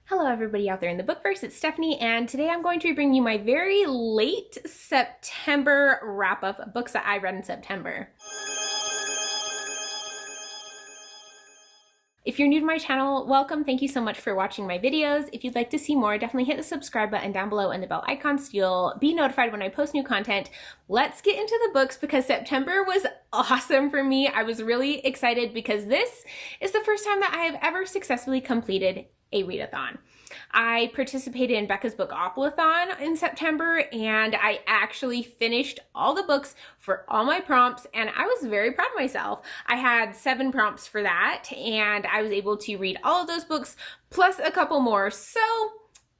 Hello everybody out there in the bookverse, it's Stephanie, and today I'm going to be bringing you my very late September wrap-up of books that I read in September. If you're new to my channel, welcome. Thank you so much for watching my videos. If you'd like to see more, definitely hit the subscribe button down below and the bell icon so you'll be notified when I post new content. Let's get into the books because September was awesome for me. I was really excited because this is the first time that I have ever successfully completed a readathon. I participated in Becca's Bookoplathon in September, and I actually finished all the books for all my prompts, and I was very proud of myself. I had 7 prompts for that, and I was able to read all of those books plus a couple more. So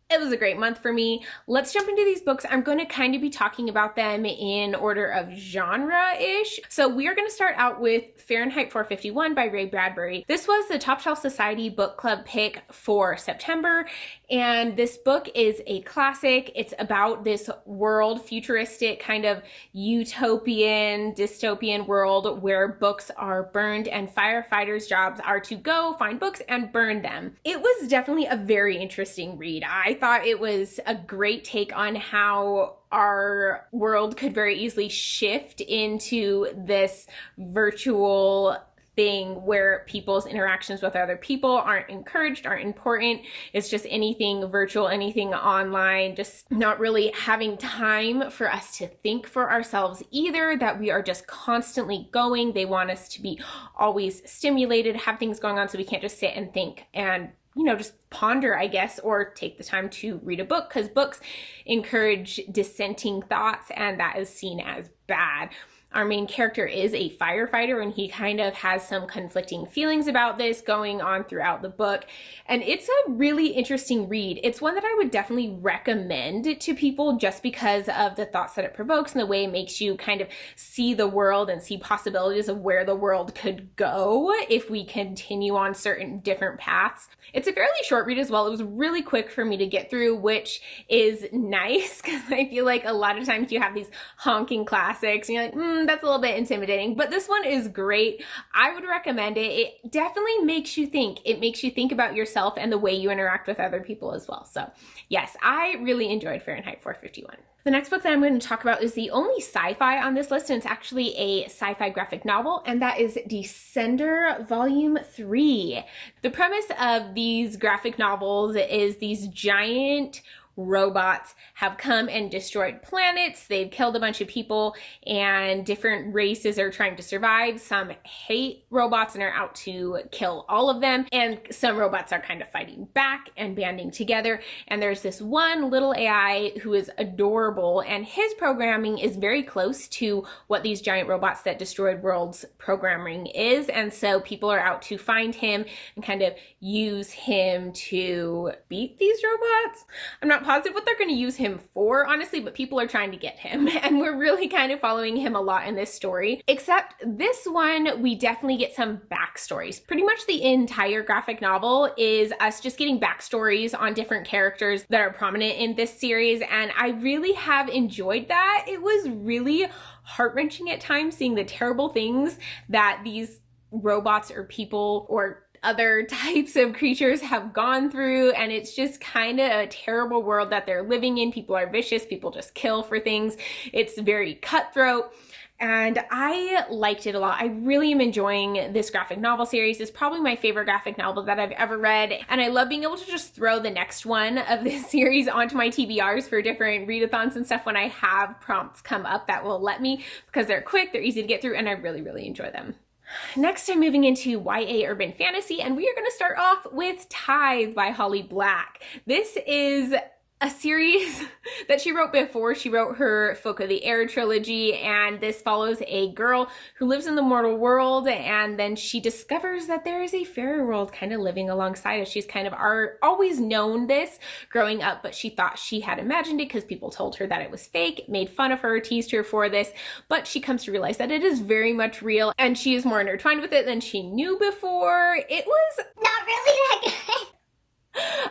it was a great month for me. Let's jump into these books. I'm going to kind of be talking about them in order of genre-ish. So we are going to start out with Fahrenheit 451 by Ray Bradbury. This was the Top Shelf Society book club pick for September, and this book is a classic. It's about this world, futuristic kind of utopian, dystopian world where books are burned and firefighters' jobs are to go find books and burn them. It was definitely a very interesting read. I thought it was a great take on how our world could very easily shift into this virtual thing where people's interactions with other people aren't encouraged, aren't important. It's just anything virtual, anything online, just not really having time for us to think for ourselves either, that we are just constantly going. They want us to be always stimulated, have things going on, so we can't just sit and think and just ponder, I guess, or take the time to read a book, because books encourage dissenting thoughts, and that is seen as bad. Our main character is a firefighter, and he kind of has some conflicting feelings about this going on throughout the book. And it's a really interesting read. It's one that I would definitely recommend to people just because of the thoughts that it provokes and the way it makes you kind of see the world and see possibilities of where the world could go if we continue on certain different paths. It's a fairly short read as well. It was really quick for me to get through, which is nice because I feel like a lot of times you have these honking classics and you're like, that's a little bit intimidating, but this one is great. I would recommend it. It definitely makes you think. It makes you think about yourself and the way you interact with other people as well. So yes, I really enjoyed Fahrenheit 451. The next book that I'm going to talk about is the only sci-fi on this list, and it's actually a sci-fi graphic novel, and that is Descender Volume 3. The premise of these graphic novels is these giant robots have come and destroyed planets. They've killed a bunch of people, and different races are trying to survive. Some hate robots and are out to kill all of them, and some robots are kind of fighting back and banding together. And there's this one little AI who is adorable, and his programming is very close to what these giant robots that destroyed worlds programming is. And so people are out to find him and kind of use him to beat these robots. I'm not positive what they're going to use him for, honestly, but people are trying to get him, and we're really kind of following him a lot in this story. Except this one, we definitely get some backstories. Pretty much the entire graphic novel is us just getting backstories on different characters that are prominent in this series, and I really have enjoyed that. It was really heart-wrenching at times seeing the terrible things that these robots or people or other types of creatures have gone through, and it's just kind of a terrible world that they're living in. People are vicious, people just kill for things. It's very cutthroat, and I liked it a lot. I really am enjoying this graphic novel series. It's probably my favorite graphic novel that I've ever read, and I love being able to just throw the next one of this series onto my TBRs for different readathons and stuff when I have prompts come up that will let me, because they're quick, they're easy to get through, and I really, really enjoy them. Next, I'm moving into YA urban fantasy, and we are going to start off with Tithe by Holly Black. This is a series that she wrote before she wrote her Folk of the Air trilogy, and this follows a girl who lives in the mortal world, and then she discovers that there is a fairy world kind of living alongside us. She's kind of always known this growing up, but she thought she had imagined it because people told her that it was fake, made fun of her, teased her for this, but she comes to realize that it is very much real, and she is more intertwined with it than she knew before. It was not really that good.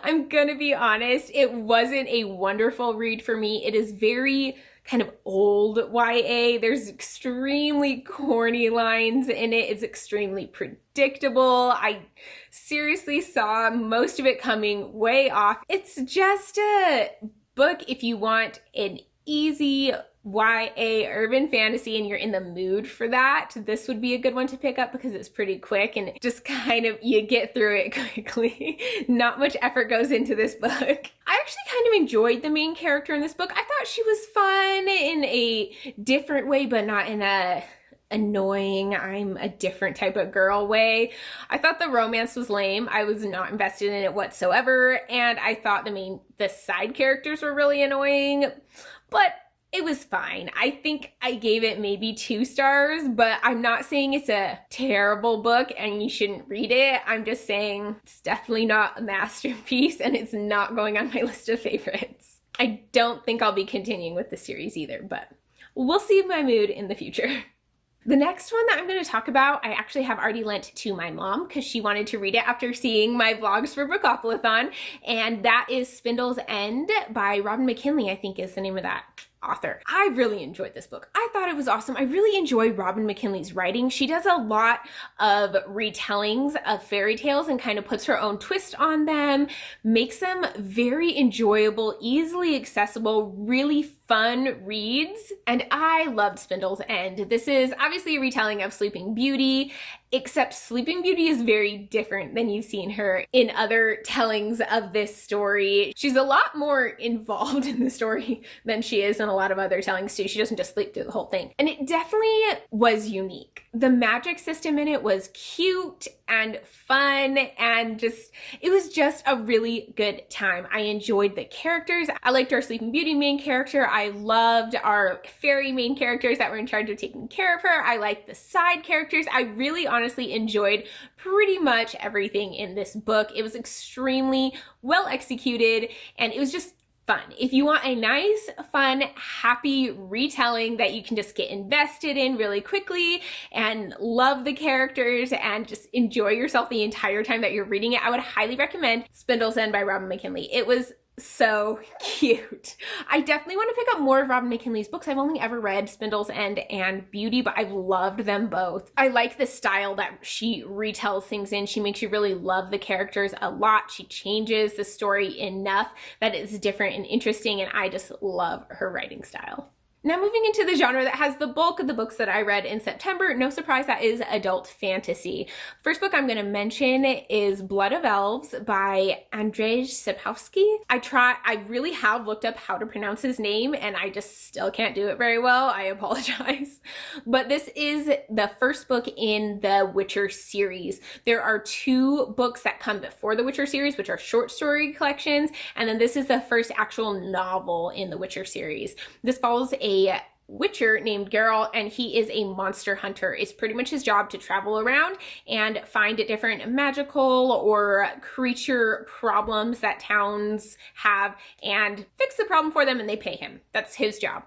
I'm gonna be honest, it wasn't a wonderful read for me. It is very kind of old YA. There's extremely corny lines in it. It's extremely predictable. I seriously saw most of it coming way off. It's just a book if you want an easy YA urban fantasy and you're in the mood for that. This would be a good one to pick up because it's pretty quick and just kind of, you get through it quickly. Not much effort goes into this book. I actually kind of enjoyed the main character in this book. I thought she was fun in a different way, but not in a annoying, I'm a different type of girl way. I thought the romance was lame. I was not invested in it whatsoever. And I thought the side characters were really annoying, but it was fine. I think I gave it maybe 2 stars, but I'm not saying it's a terrible book and you shouldn't read it. I'm just saying it's definitely not a masterpiece and it's not going on my list of favorites. I don't think I'll be continuing with the series either, but we'll see my mood in the future. The next one that I'm going to talk about, I actually have already lent to my mom because she wanted to read it after seeing my vlogs for Bookoplathon, and that is Spindles End by Robin McKinley, I think is the name of that author. I really enjoyed this book. I thought it was awesome. I really enjoy Robin McKinley's writing. She does a lot of retellings of fairy tales and kind of puts her own twist on them, makes them very enjoyable, easily accessible, really fun reads, and I loved Spindles End. This is obviously a retelling of Sleeping Beauty, except Sleeping Beauty is very different than you've seen her in other tellings of this story. She's a lot more involved in the story than she is in a lot of other tellings too. She doesn't just sleep through the whole thing. And it definitely was unique. The magic system in it was cute and fun and it was just a really good time. I enjoyed the characters. I liked our Sleeping Beauty main character. I loved our fairy main characters that were in charge of taking care of her. I liked the side characters. I really honestly enjoyed pretty much everything in this book. It was extremely well executed and it was just fun. If you want a nice, fun, happy retelling that you can just get invested in really quickly and love the characters and just enjoy yourself the entire time that you're reading it, I would highly recommend Spindles End by Robin McKinley. It was so cute. I definitely want to pick up more of Robin McKinley's books. I've only ever read Spindles End and Beauty, but I've loved them both. I like the style that she retells things in. She makes you really love the characters a lot. She changes the story enough that it's different and interesting, and I just love her writing style. Now moving into the genre that has the bulk of the books that I read in September, no surprise, that is adult fantasy. First book I'm going to mention is Blood of Elves by Andrzej Sapkowski. I really have looked up how to pronounce his name and I just still can't do it very well. I apologize. But this is the first book in the Witcher series. There are 2 books that come before the Witcher series, which are short story collections, and then this is the first actual novel in the Witcher series. This follows a witcher named Geralt, and he is a monster hunter. It's pretty much his job to travel around and find different magical or creature problems that towns have and fix the problem for them, and they pay him. That's his job.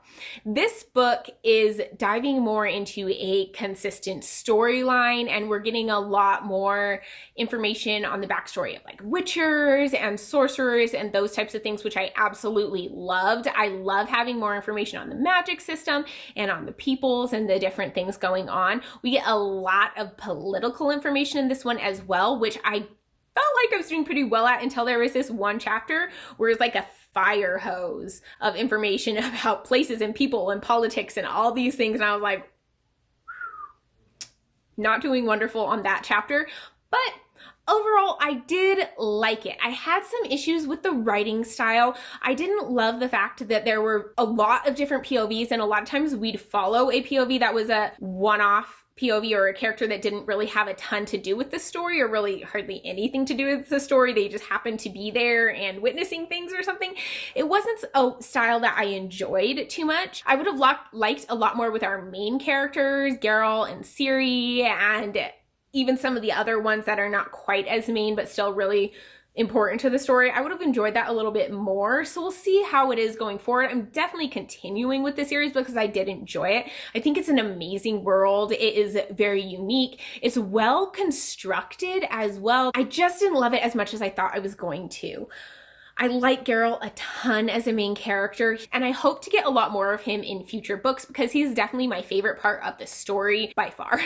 This book is diving more into a consistent storyline, and we're getting a lot more information on the backstory of like witchers and sorcerers and those types of things, which I absolutely loved. I love having more information on the magic system and on the peoples and the different things going on. We get a lot of political information in this one as well, which I felt like I was doing pretty well at until there was this one chapter where it's like a fire hose of information about places and people and politics and all these things. And I was like, not doing wonderful on that chapter, but overall, I did like it. I had some issues with the writing style. I didn't love the fact that there were a lot of different POVs, and a lot of times we'd follow a POV that was a one-off POV or a character that didn't really have a ton to do with the story or really hardly anything to do with the story. They just happened to be there and witnessing things or something. It wasn't a style that I enjoyed too much. I would have liked a lot more with our main characters, Geralt and Ciri, and even some of the other ones that are not quite as main but still really important to the story. I would have enjoyed that a little bit more. So we'll see how it is going forward. I'm definitely continuing with the series because I did enjoy it. I think it's an amazing world. It is very unique. It's well constructed as well. I just didn't love it as much as I thought I was going to. I like Geralt a ton as a main character, and I hope to get a lot more of him in future books because he's definitely my favorite part of the story by far.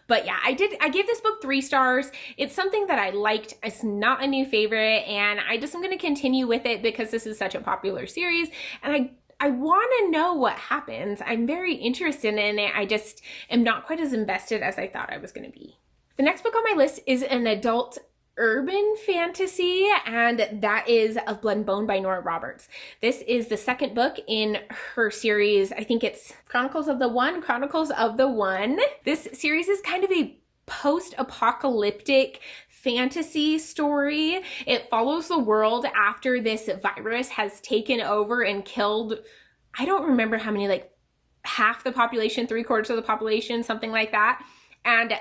But yeah, I gave this book 3 stars. It's something that I liked. It's not a new favorite, and I just am going to continue with it because this is such a popular series, and I want to know what happens. I'm very interested in it. I just am not quite as invested as I thought I was going to be. The next book on my list is an adult urban fantasy, and that is Of Blood and Bone by Nora Roberts. This is the second book in her series. I think it's Chronicles of the One. This series is kind of a post-apocalyptic fantasy story. It follows the world after this virus has taken over and killed, I don't remember how many, like half the population, 3/4 of the population, something like that. And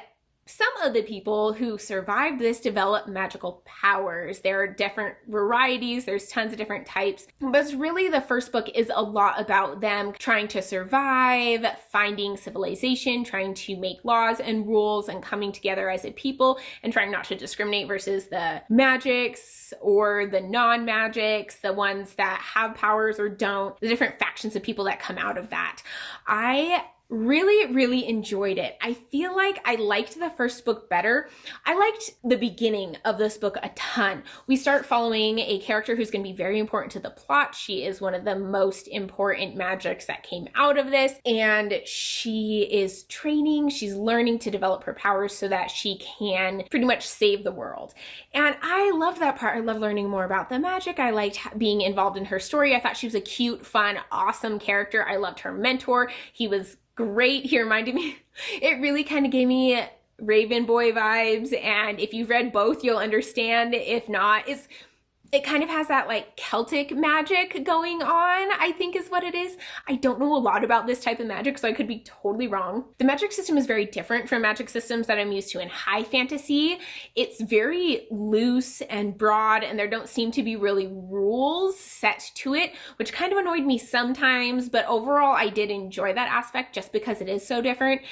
some of the people who survived this develop magical powers. There are different varieties, there's tons of different types, but really the first book is a lot about them trying to survive, finding civilization, trying to make laws and rules, and coming together as a people and trying not to discriminate versus the magics or the non-magics, the ones that have powers or don't, the different factions of people that come out of that. I really enjoyed it. I feel like I liked the first book better. I liked the beginning of this book a ton. We start following a character who's going to be very important to the plot. She is one of the most important magics that came out of this, and she is training, she's learning to develop her powers so that she can pretty much save the world. And I loved that part. I love learning more about the magic. I liked being involved in her story. I thought she was a cute, fun, awesome character. I loved her mentor. He was great. He reminded me, it really kind of gave me Raven Boy vibes, and if you've read both, you'll understand. If not, it kind of has that like Celtic magic going on, I think is what it is. I don't know a lot about this type of magic, so I could be totally wrong. The magic system is very different from magic systems that I'm used to in high fantasy. It's very loose and broad, and there don't seem to be really rules set to it, which kind of annoyed me sometimes, but overall I did enjoy that aspect just because it is so different.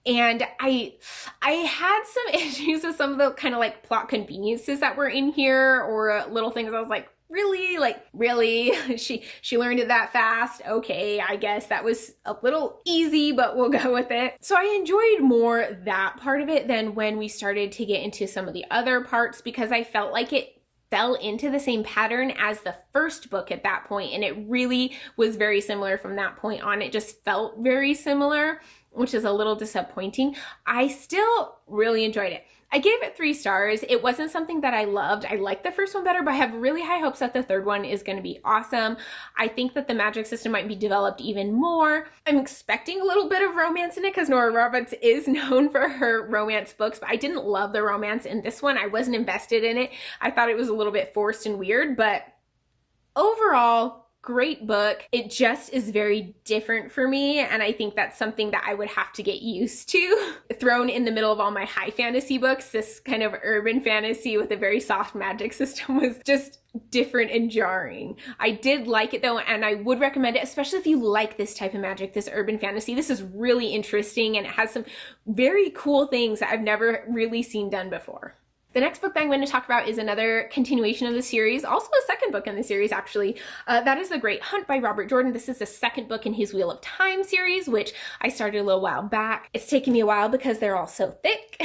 And I had some issues with some of the kind of like plot conveniences that were in here, or little things I was like, really? She learned it that fast? Okay, I guess that was a little easy, but we'll go with it. So I enjoyed more that part of it than when we started to get into some of the other parts, because I felt like it fell into the same pattern as the first book at that point, and it really was very similar from that point on. It just felt very similar, which is a little disappointing. I still really enjoyed it. I gave it 3 stars. It wasn't something that I loved. I liked the first one better, but I have really high hopes that the third one is going to be awesome. I think that the magic system might be developed even more. I'm expecting a little bit of romance in it because Nora Roberts is known for her romance books, but I didn't love the romance in this one. I wasn't invested in it. I thought it was a little bit forced and weird, but overall, great book. It just is very different for me, and I think that's something that I would have to get used to. Thrown in the middle of all my high fantasy books, this kind of urban fantasy with a very soft magic system was just different and jarring. I did like it though, and I would recommend it, especially if you like this type of magic, this urban fantasy. This is really interesting, and it has some very cool things that I've never really seen done before. The next book that I'm going to talk about is another continuation of the series, also a second book in the series actually. That is The Great Hunt by Robert Jordan. This is the second book in his Wheel of Time series, which I started a little while back. It's taken me a while because they're all so thick.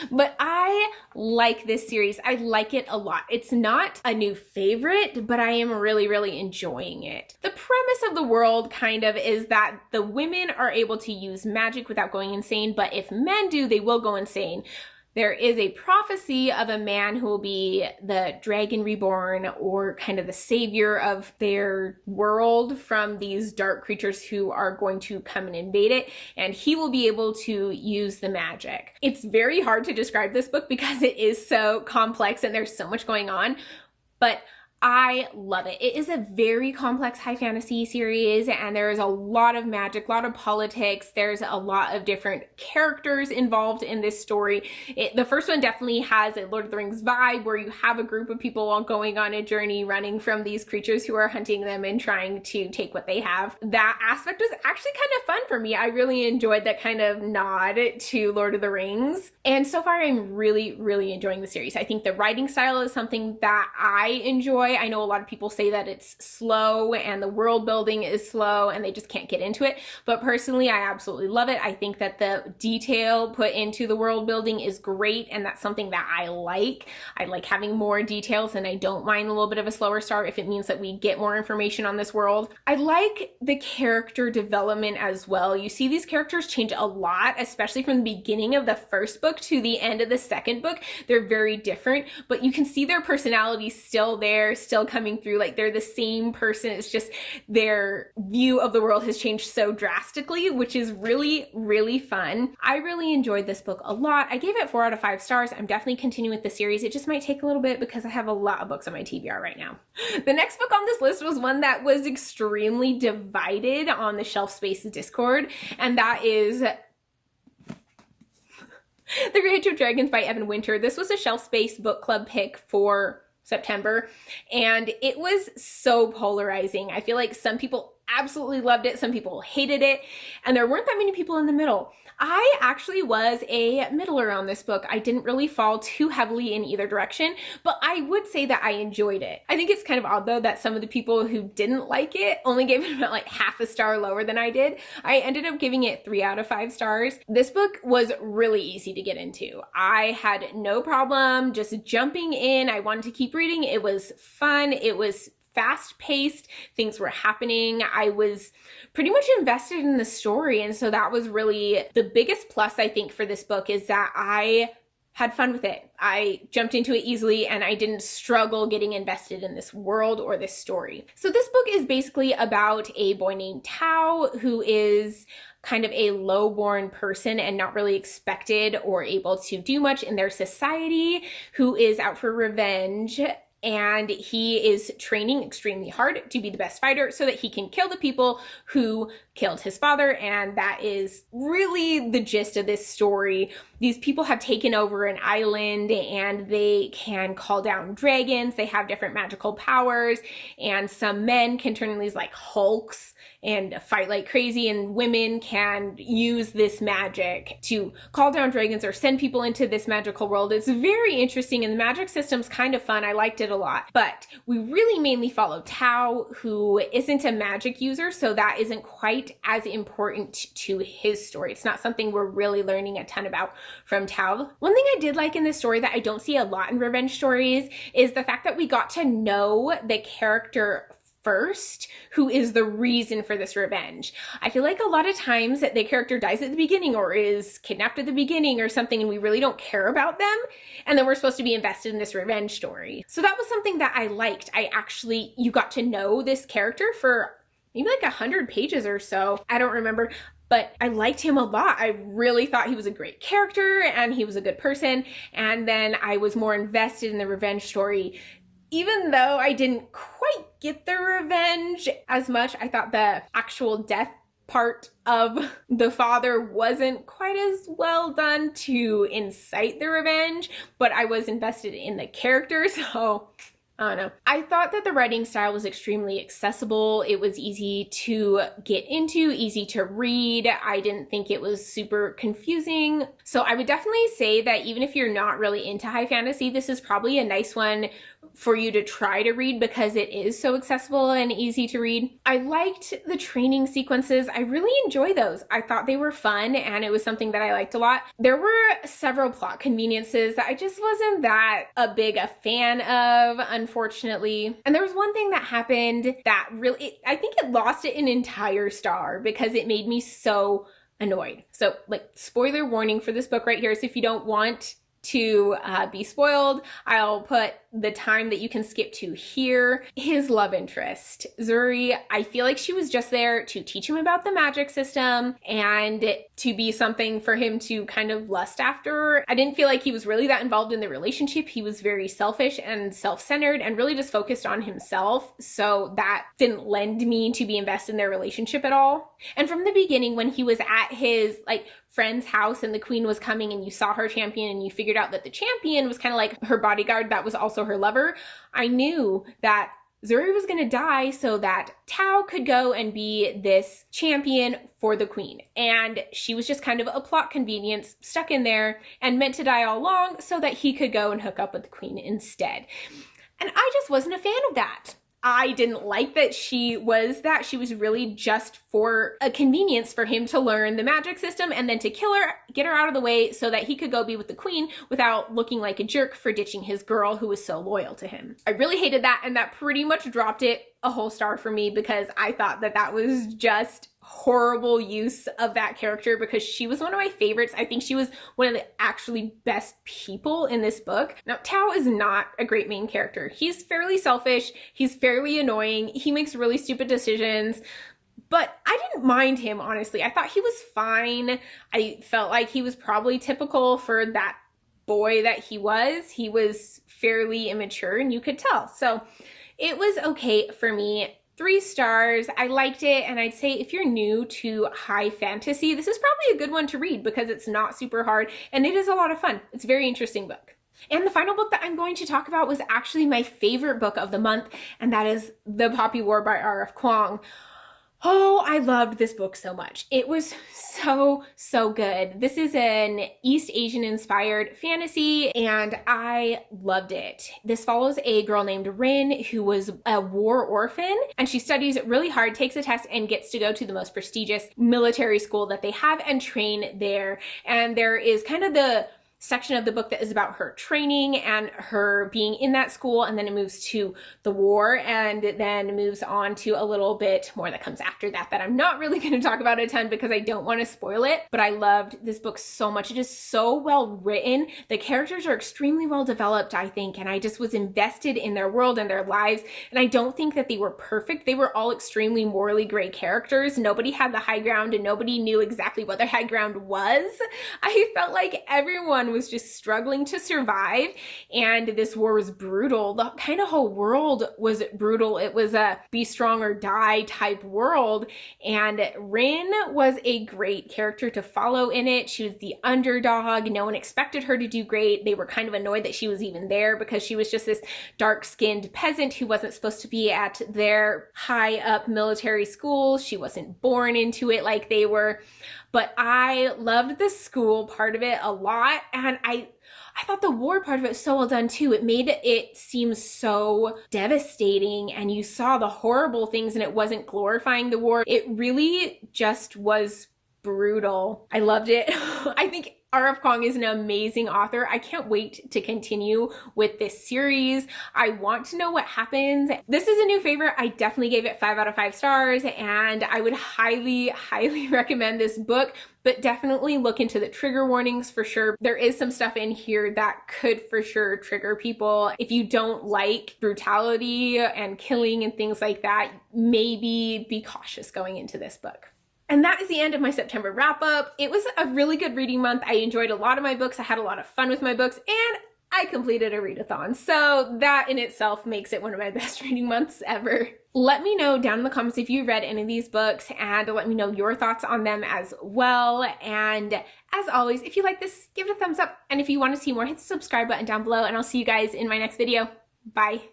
But I like this series. I like it a lot. It's not a new favorite, but I am really enjoying it. The premise of the world kind of is that the women are able to use magic without going insane, but if men do, they will go insane. There is a prophecy of a man who will be the dragon reborn, or kind of the savior of their world from these dark creatures who are going to come and invade it, and he will be able to use the magic. It's very hard to describe this book because it is so complex and there's so much going on, but I love it. It is a very complex high fantasy series, and there is a lot of magic, a lot of politics. There's a lot of different characters involved in this story. The first one definitely has a Lord of the Rings vibe, where you have a group of people all going on a journey, running from these creatures who are hunting them and trying to take what they have. That aspect was actually kind of fun for me. I really enjoyed that kind of nod to Lord of the Rings. And so far, I'm really enjoying the series. I think the writing style is something that I enjoy. enjoy. I know a lot of people say that it's slow and the world building is slow and they just can't get into it. But personally, I absolutely love it. I think that the detail put into the world building is great, and that's something that I like. I like having more details, and I don't mind a little bit of a slower start if it means that we get more information on this world. I like the character development as well. You see these characters change a lot, especially from the beginning of the first book to the end of the second book. They're very different, but you can see their personality still there, still coming through. Like, they're the same person. It's just their view of the world has changed so drastically, which is really, really fun. I really enjoyed this book a lot. I gave it 4 out of 5 stars. I'm definitely continuing with the series. It just might take a little bit because I have a lot of books on my TBR right now. The next book on this list was one that was extremely divided on the Shelf Space Discord, and that is The Great Hate of Dragons by Evan Winter. This was a Shelf Space book club pick for September, and it was so polarizing. I feel like some people absolutely loved it, some people hated it, and there weren't that many people in the middle. I actually was a middler on this book. I didn't really fall too heavily in either direction, but I would say that I enjoyed it. I think it's kind of odd though that some of the people who didn't like it only gave it about like half a star lower than I did. I ended up giving it 3 out of 5 stars. This book was really easy to get into. I had no problem just jumping in. I wanted to keep reading. It was fun. It was fast-paced, things were happening. I was pretty much invested in the story, and so that was really the biggest plus, I think, for this book, is that I had fun with it. I jumped into it easily, and I didn't struggle getting invested in this world or this story. So this book is basically about a boy named Tao, who is kind of a low-born person and not really expected or able to do much in their society, who is out for revenge. And he is training extremely hard to be the best fighter so that he can kill the people who killed his father. And that is really the gist of this story. These people have taken over an island and they can call down dragons. They have different magical powers, and some men can turn into these like Hulks and fight like crazy, and women can use this magic to call down dragons or send people into this magical world. It's very interesting, and the magic system's kind of fun. I liked it a lot, but we really mainly follow Tao, who isn't a magic user, so that isn't quite as important to his story. It's not something we're really learning a ton about from Tao. One thing I did like in this story that I don't see a lot in revenge stories is the fact that we got to know the character first, who is the reason for this revenge. I feel like a lot of times that the character dies at the beginning or is kidnapped at the beginning or something, and we really don't care about them, and then we're supposed to be invested in this revenge story. So that was something that I liked. You got to know this character for maybe like 100 pages or so. I don't remember, but I liked him a lot. I really thought he was a great character and he was a good person. And then I was more invested in the revenge story. Even though I didn't quite get the revenge as much, I thought the actual death part of the father wasn't quite as well done to incite the revenge, but I was invested in the character, so I don't know. I thought that the writing style was extremely accessible. It was easy to get into, easy to read. I didn't think it was super confusing. So I would definitely say that even if you're not really into high fantasy, this is probably a nice one for you to try to read because it is so accessible and easy to read. I liked the training sequences. I really enjoy those. I thought they were fun, and it was something that I liked a lot. There were several plot conveniences that I just wasn't that big a fan of, unfortunately. And there was one thing that happened that really, I think it lost it an entire star because it made me so annoyed. So, like, spoiler warning for this book right here. So if you don't want to be spoiled, I'll put the time that you can skip to here. His love interest, Zuri, I feel like she was just there to teach him about the magic system and to be something for him to kind of lust after. I didn't feel like he was really that involved in the relationship. He was very selfish and self-centered and really just focused on himself. So that didn't lend me to be invested in their relationship at all. And from the beginning, when he was at his friend's house and the queen was coming and you saw her champion and you figured out that the champion was kind of like her bodyguard that was also her lover, I knew that Zuri was going to die so that Tao could go and be this champion for the queen. And she was just kind of a plot convenience stuck in there and meant to die all along so that he could go and hook up with the queen instead. And I just wasn't a fan of that. I didn't like that she was that. She was really just for a convenience for him to learn the magic system and then to kill her, get her out of the way so that he could go be with the queen without looking like a jerk for ditching his girl who was so loyal to him. I really hated that, and that pretty much dropped it a whole star for me because I thought that that was just horrible use of that character because she was one of my favorites. I think she was one of the actually best people in this book. Now, Tao is not a great main character. He's fairly selfish. He's fairly annoying. He makes really stupid decisions. But I didn't mind him, honestly. I thought he was fine. I felt like he was probably typical for that boy that he was. He was fairly immature, and you could tell. So it was okay for me. 3 stars. I liked it, and I'd say if you're new to high fantasy, this is probably a good one to read because it's not super hard and it is a lot of fun. It's a very interesting book. And the final book that I'm going to talk about was actually my favorite book of the month, and that is The Poppy War by R.F. Kuang. Oh, I loved this book so much. It was so good. This is an East Asian inspired fantasy, and I loved it. This follows a girl named Rin who was a war orphan, and she studies really hard, takes a test, and gets to go to the most prestigious military school that they have and train there. And there is kind of the section of the book that is about her training and her being in that school, and then it moves to the war, and then moves on to a little bit more that comes after that I'm not really going to talk about a ton because I don't want to spoil it. But I loved this book so much. It is so well written. The characters are extremely well developed, I think, and I just was invested in their world and their lives, and I don't think that they were perfect. They were all extremely morally gray characters. Nobody had the high ground, and nobody knew exactly what their high ground was. I felt like everyone was just struggling to survive, and this war was brutal. The kind of whole world was brutal. It was a be strong or die type world, and Rin was a great character to follow in it. She was the underdog. No one expected her to do great. They were kind of annoyed that she was even there because she was just this dark-skinned peasant who wasn't supposed to be at their high up military school. She wasn't born into it like they were. But I loved the school part of it a lot, and I thought the war part of it was so well done too. It made it seem so devastating, and you saw the horrible things, and it wasn't glorifying the war. It really just was brutal. I loved it. I think R.F. Kuang is an amazing author. I can't wait to continue with this series. I want to know what happens. This is a new favorite. I definitely gave it 5 out of 5 stars, and I would highly recommend this book, but definitely look into the trigger warnings for sure. There is some stuff in here that could for sure trigger people. If you don't like brutality and killing and things like that, maybe be cautious going into this book. And that is the end of my September wrap up. It was a really good reading month. I enjoyed a lot of my books. I had a lot of fun with my books, and I completed a readathon. So that in itself makes it one of my best reading months ever. Let me know down in the comments if you read any of these books, and let me know your thoughts on them as well. And as always, if you like this, give it a thumbs up. And if you want to see more, hit the subscribe button down below, and I'll see you guys in my next video. Bye.